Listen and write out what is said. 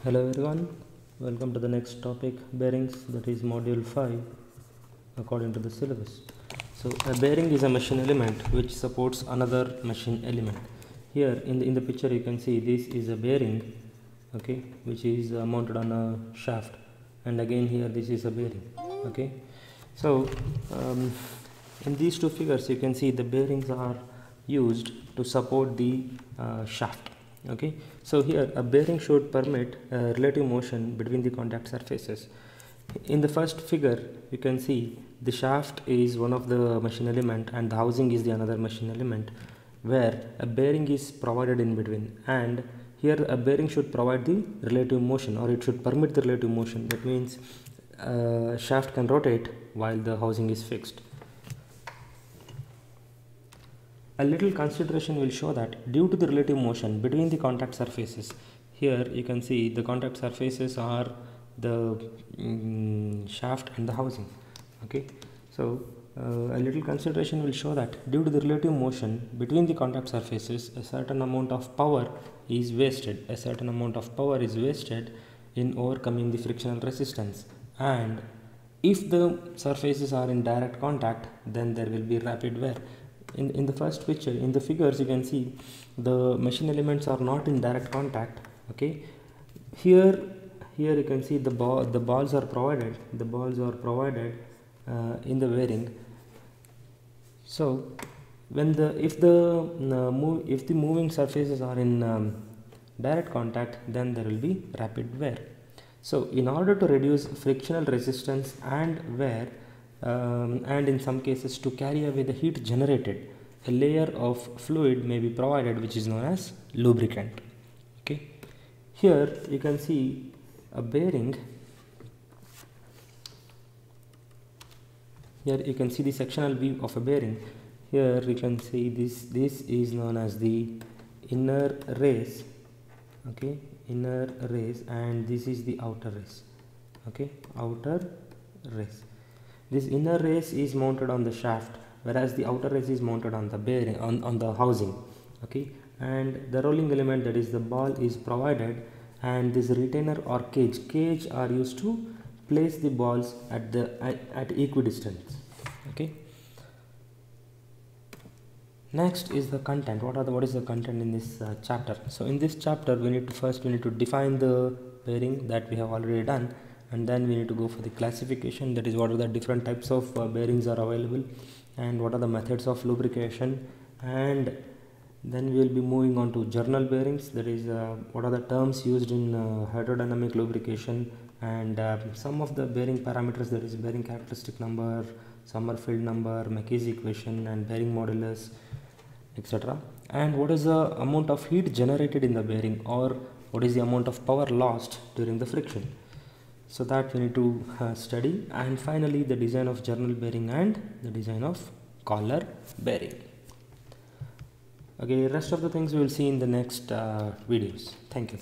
Hello everyone, welcome to the next topic, bearings, that is module 5 according to the syllabus. So a bearing is a machine element which supports another machine element. Here in the picture you can see this is a bearing, okay, which is mounted on a shaft, and again here this is a bearing, okay. So in these two figures you can see the bearings are used to support the shaft, okay. So here a bearing should permit relative motion between the contact surfaces. In the first figure you can see the shaft is one of the machine element and the housing is the another machine element, where a bearing is provided in between, and here a bearing should provide the relative motion, or it should permit the relative motion. That means shaft can rotate while the housing is fixed. A little consideration will show that due to the relative motion between the contact surfaces, here you can see the contact surfaces are the shaft and the housing, okay. So a little consideration will show that due to the relative motion between the contact surfaces, a certain amount of power is wasted. A certain amount of power is wasted in overcoming the frictional resistance, and if the surfaces are in direct contact, then there will be rapid wear. In the first picture, in the figures, you can see the machine elements are not in direct contact, okay. Here you can see the balls are provided in the bearing. So when if the moving surfaces are in direct contact, then there will be rapid wear. So in order to reduce frictional resistance and wear, and in some cases to carry away the heat generated, a layer of fluid may be provided which is known as lubricant, okay. Here you can see a bearing. Here you can see the sectional view of a bearing. Here you can see this is known as the inner race, okay, inner race, and this is the outer race, okay, outer race. This inner race is mounted on the shaft, whereas the outer race is mounted on the bearing, on the housing, okay. And the rolling element, that is the ball, is provided, and this retainer or cage are used to place the balls at equidistance, okay. Next is the content. What is the content in this chapter? So in this chapter we need to define the bearing, that we have already done, and then we need to go for the classification, that is what are the different types of bearings are available, and what are the methods of lubrication, and then we will be moving on to journal bearings, that is what are the terms used in hydrodynamic lubrication, and some of the bearing parameters, that is bearing characteristic number, Sommerfeld number, McKee's equation, and bearing modulus, etc. And what is the amount of heat generated in the bearing, or what is the amount of power lost during the friction. So that we need to study. And finally the design of journal bearing and the design of collar bearing. Okay, rest of the things we will see in the next videos. Thank you.